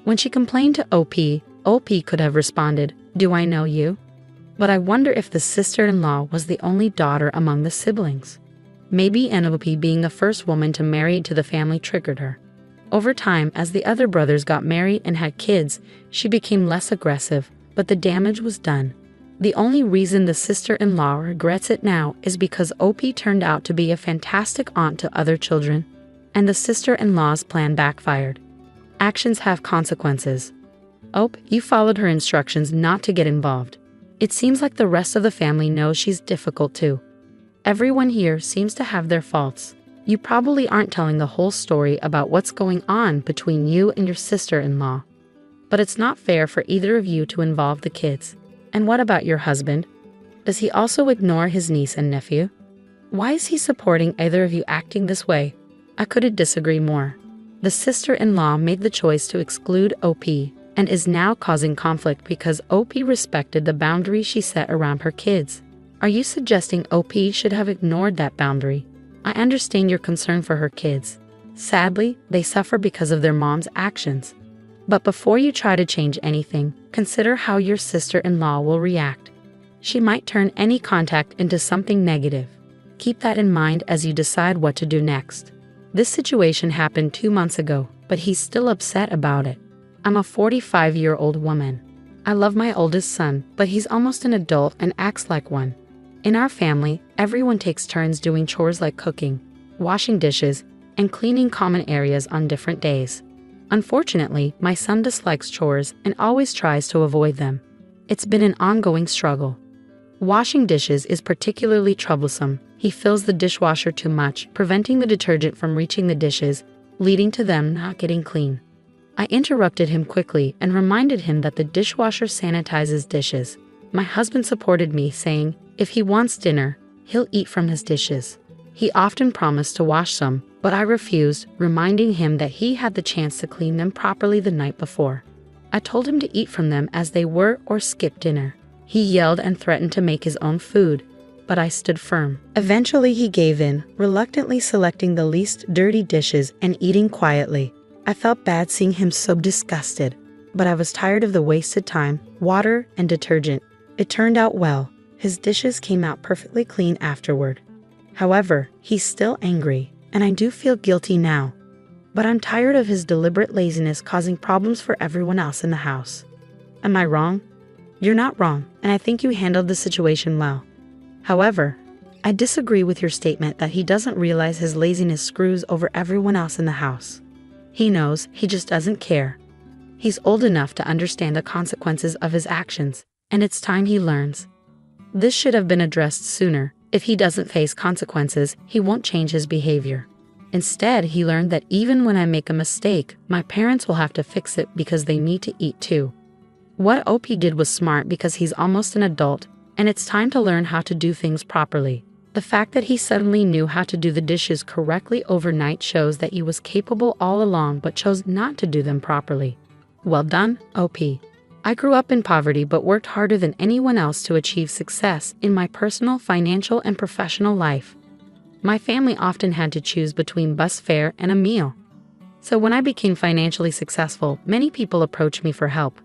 When she complained to OP could have responded, "Do I know you?" But I wonder if the sister-in-law was the only daughter among the siblings. Maybe Enopi being the first woman to marry into the family triggered her. Over time, as the other brothers got married and had kids, she became less aggressive, but the damage was done. The only reason the sister-in-law regrets it now is because OP turned out to be a fantastic aunt to other children, and the sister-in-law's plan backfired. Actions have consequences. OP, you followed her instructions not to get involved. It seems like the rest of the family knows she's difficult too. Everyone here seems to have their faults. You probably aren't telling the whole story about what's going on between you and your sister-in-law. But it's not fair for either of you to involve the kids. And what about your husband? Does he also ignore his niece and nephew? Why is he supporting either of you acting this way? I couldn't disagree more. The sister-in-law made the choice to exclude OP and is now causing conflict because OP respected the boundary she set around her kids. Are you suggesting OP should have ignored that boundary? I understand your concern for her kids. Sadly, they suffer because of their mom's actions. But before you try to change anything, consider how your sister-in-law will react. She might turn any contact into something negative. Keep that in mind as you decide what to do next. This situation happened 2 months ago, but he's still upset about it. I'm a 45-year-old woman. I love my oldest son, but he's almost an adult and acts like one. In our family, everyone takes turns doing chores like cooking, washing dishes, and cleaning common areas on different days. Unfortunately, my son dislikes chores and always tries to avoid them. It's been an ongoing struggle. Washing dishes is particularly troublesome. He fills the dishwasher too much, preventing the detergent from reaching the dishes, leading to them not getting clean. I interrupted him quickly and reminded him that the dishwasher sanitizes dishes. My husband supported me, saying, if he wants dinner, he'll eat from his dishes. He often promised to wash some, but I refused, reminding him that he had the chance to clean them properly the night before. I told him to eat from them as they were or skip dinner. He yelled and threatened to make his own food, but I stood firm. Eventually he gave in, reluctantly selecting the least dirty dishes and eating quietly. I felt bad seeing him so disgusted, but I was tired of the wasted time, water, and detergent. It turned out well. His dishes came out perfectly clean afterward. However, he's still angry, and I do feel guilty now. But I'm tired of his deliberate laziness causing problems for everyone else in the house. Am I wrong? You're not wrong, and I think you handled the situation well. However, I disagree with your statement that he doesn't realize his laziness screws over everyone else in the house. He knows, he just doesn't care. He's old enough to understand the consequences of his actions, and it's time he learns. This should have been addressed sooner. If he doesn't face consequences, he won't change his behavior. Instead, he learned that even when I make a mistake, my parents will have to fix it because they need to eat too. What OP did was smart because he's almost an adult, and it's time to learn how to do things properly. The fact that he suddenly knew how to do the dishes correctly overnight shows that he was capable all along but chose not to do them properly. Well done, OP. I grew up in poverty but worked harder than anyone else to achieve success in my personal, financial, and professional life. My family often had to choose between bus fare and a meal. So when I became financially successful, many people approached me for help.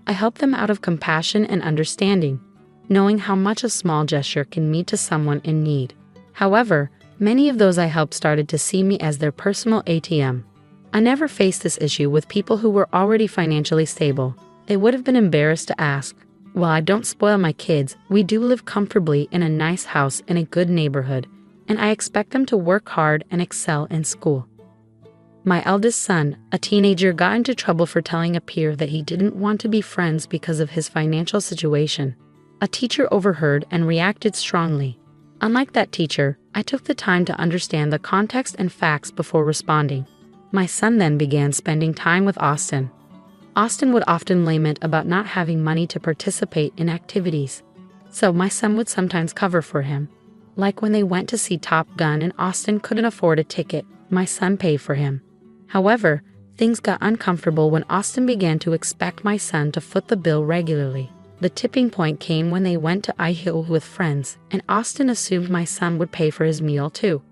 I helped them out of compassion and understanding, knowing how much a small gesture can mean to someone in need. However, many of those I helped started to see me as their personal ATM. I never faced this issue with people who were already financially stable. They would have been embarrassed to ask. While I don't spoil my kids, we do live comfortably in a nice house in a good neighborhood, and I expect them to work hard and excel in school. My eldest son, a teenager, got into trouble for telling a peer that he didn't want to be friends because of his financial situation. A teacher overheard and reacted strongly. Unlike that teacher, I took the time to understand the context and facts before responding. My son then began spending time with Austin. Austin would often lament about not having money to participate in activities, so my son would sometimes cover for him. Like when they went to see Top Gun and Austin couldn't afford a ticket, my son paid for him. However, things got uncomfortable when Austin began to expect my son to foot the bill regularly. The tipping point came when they went to IHIL with friends, and Austin assumed my son would pay for his meal too.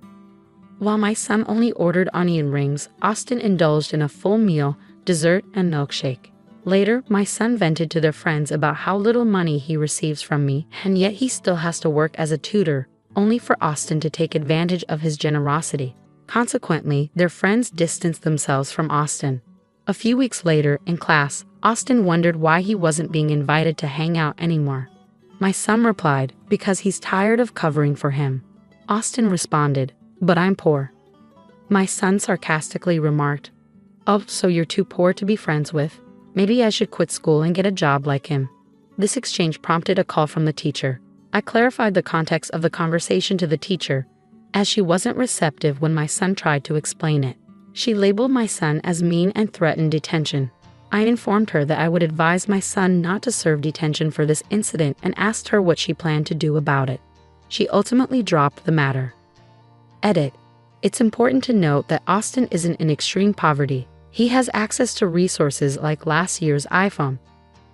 While my son only ordered onion rings, Austin indulged in a full meal, dessert, and milkshake. Later, my son vented to their friends about how little money he receives from me, and yet he still has to work as a tutor, only for Austin to take advantage of his generosity. Consequently, their friends distanced themselves from Austin. A few weeks later, in class, Austin wondered why he wasn't being invited to hang out anymore. My son replied, because he's tired of covering for him. Austin responded, but I'm poor. My son sarcastically remarked, oh, so you're too poor to be friends with? Maybe I should quit school and get a job like him. This exchange prompted a call from the teacher. I clarified the context of the conversation to the teacher, as she wasn't receptive when my son tried to explain it. She labeled my son as mean and threatened detention. I informed her that I would advise my son not to serve detention for this incident and asked her what she planned to do about it. She ultimately dropped the matter. Edit. It's important to note that Austin isn't in extreme poverty. He has access to resources like last year's iPhone.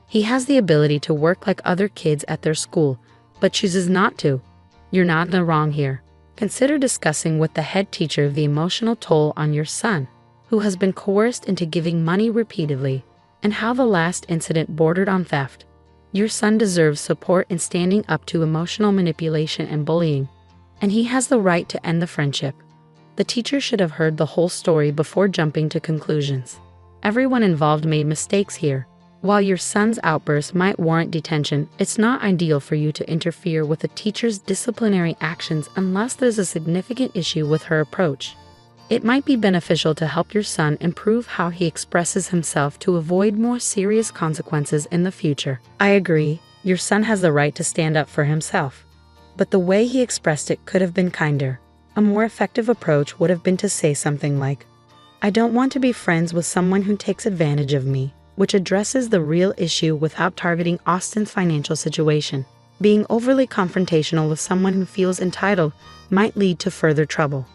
He has the ability to work like other kids at their school, but chooses not to. You're not in the wrong here. Consider discussing with the head teacher the emotional toll on your son, who has been coerced into giving money repeatedly, and how the last incident bordered on theft. Your son deserves support in standing up to emotional manipulation and bullying, and he has the right to end the friendship. The teacher should have heard the whole story before jumping to conclusions. Everyone involved made mistakes here. While your son's outburst might warrant detention, it's not ideal for you to interfere with a teacher's disciplinary actions unless there's a significant issue with her approach. It might be beneficial to help your son improve how he expresses himself to avoid more serious consequences in the future. I agree, your son has the right to stand up for himself. But the way he expressed it could have been kinder. A more effective approach would have been to say something like, I don't want to be friends with someone who takes advantage of me, which addresses the real issue without targeting Austin's financial situation. Being overly confrontational with someone who feels entitled might lead to further trouble.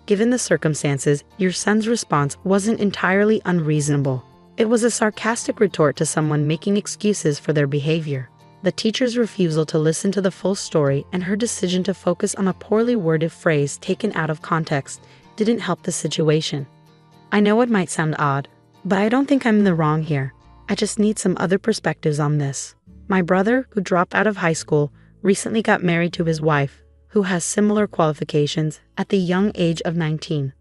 Given the circumstances, your son's response wasn't entirely unreasonable. It was a sarcastic retort to someone making excuses for their behavior. The teacher's refusal to listen to the full story and her decision to focus on a poorly worded phrase taken out of context didn't help the situation. I know it might sound odd, but I don't think I'm in the wrong here. I just need some other perspectives on this. My brother, who dropped out of high school, recently got married to his wife, who has similar qualifications, at the young age of 19.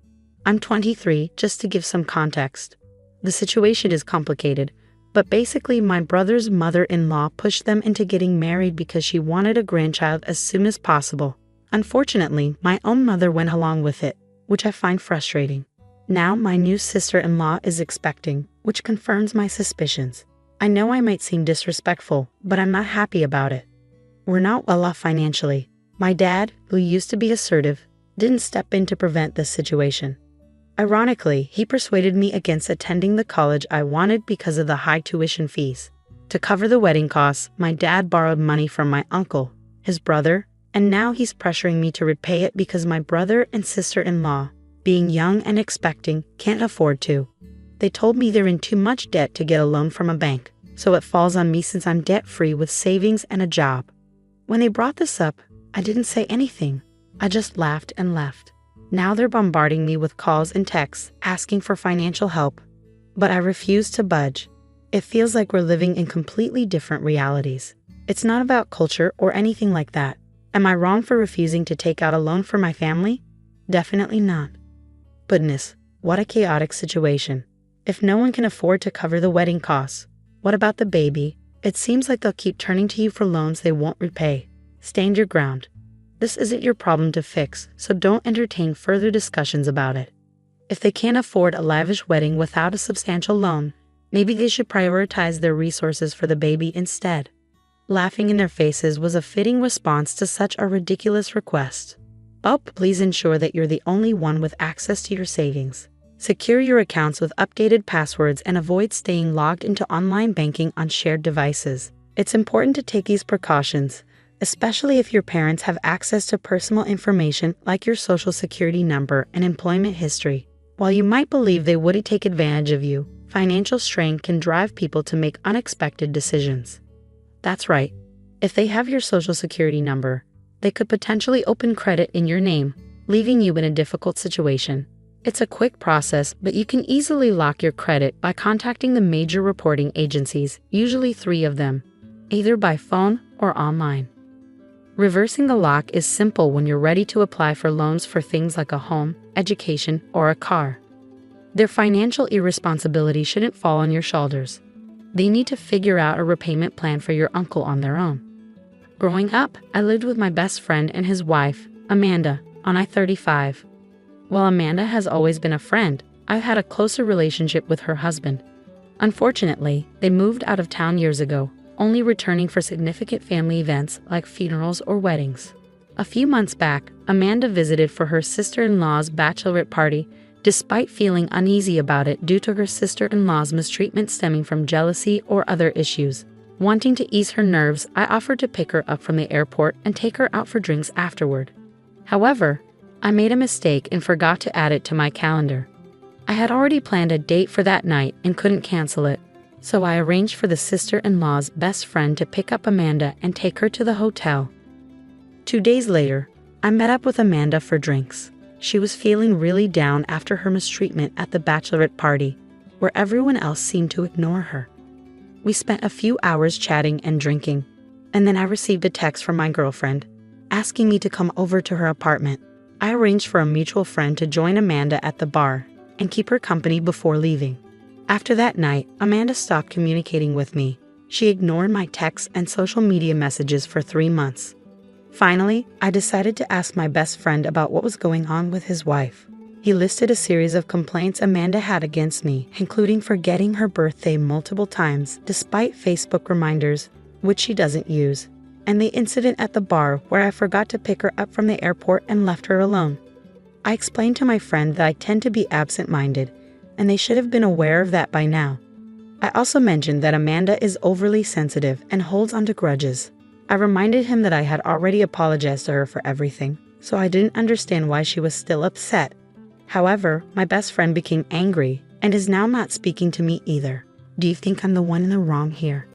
I'm 23, just to give some context. The situation is complicated, but basically my brother's mother-in-law pushed them into getting married because she wanted a grandchild as soon as possible. Unfortunately, my own mother went along with it, which I find frustrating. Now my new sister-in-law is expecting, which confirms my suspicions. I know I might seem disrespectful, but I'm not happy about it. We're not well off financially. My dad, who used to be assertive, didn't step in to prevent this situation. Ironically, he persuaded me against attending the college I wanted because of the high tuition fees. To cover the wedding costs, my dad borrowed money from my uncle, his brother, and now he's pressuring me to repay it because my brother and sister-in-law, being young and expecting, can't afford to. They told me they're in too much debt to get a loan from a bank, so it falls on me since I'm debt-free with savings and a job. When they brought this up, I didn't say anything. I just laughed and left. Now they're bombarding me with calls and texts asking for financial help, but I refuse to budge. It feels like we're living in completely different realities. It's not about culture or anything like that. Am I wrong for refusing to take out a loan for my family? Definitely not. Goodness, what a chaotic situation. If no one can afford to cover the wedding costs, what about the baby? It seems like they'll keep turning to you for loans they won't repay. Stand your ground. This isn't your problem to fix, so don't entertain further discussions about it. If they can't afford a lavish wedding without a substantial loan, maybe they should prioritize their resources for the baby instead. Laughing in their faces was a fitting response to such a ridiculous request. Oh, please ensure that you're the only one with access to your savings. Secure your accounts with updated passwords and avoid staying logged into online banking on shared devices. It's important to take these precautions, especially if your parents have access to personal information like your social security number and employment history. While you might believe they wouldn't take advantage of you, financial strain can drive people to make unexpected decisions. That's right. If they have your social security number, they could potentially open credit in your name, leaving you in a difficult situation. It's a quick process, but you can easily lock your credit by contacting the major reporting agencies, usually 3 of them, either by phone or online. Reversing the lock is simple when you're ready to apply for loans for things like a home, education, or a car. Their financial irresponsibility shouldn't fall on your shoulders. They need to figure out a repayment plan for your uncle on their own. Growing up, I lived with my best friend and his wife, Amanda, on I-35. While Amanda has always been a friend, I've had a closer relationship with her husband. Unfortunately, they moved out of town years ago, only returning for significant family events like funerals or weddings. A few months back, Amanda visited for her sister-in-law's bachelorette party, despite feeling uneasy about it due to her sister-in-law's mistreatment stemming from jealousy or other issues. Wanting to ease her nerves, I offered to pick her up from the airport and take her out for drinks afterward. However, I made a mistake and forgot to add it to my calendar. I had already planned a date for that night and couldn't cancel it, so I arranged for the sister-in-law's best friend to pick up Amanda and take her to the hotel. 2 days later, I met up with Amanda for drinks. She was feeling really down after her mistreatment at the bachelorette party, where everyone else seemed to ignore her. We spent a few hours chatting and drinking, and then I received a text from my girlfriend, asking me to come over to her apartment. I arranged for a mutual friend to join Amanda at the bar and keep her company before leaving. After that night, Amanda stopped communicating with me. She ignored my texts and social media messages for 3 months. Finally, I decided to ask my best friend about what was going on with his wife. He listed a series of complaints Amanda had against me, including forgetting her birthday multiple times despite Facebook reminders, which she doesn't use, and the incident at the bar where I forgot to pick her up from the airport and left her alone. I explained to my friend that I tend to be absent-minded, and they should have been aware of that by now. I also mentioned that Amanda is overly sensitive and holds onto grudges. I reminded him that I had already apologized to her for everything, so I didn't understand why she was still upset. However, my best friend became angry and is now not speaking to me either. Do you think I'm the one in the wrong here?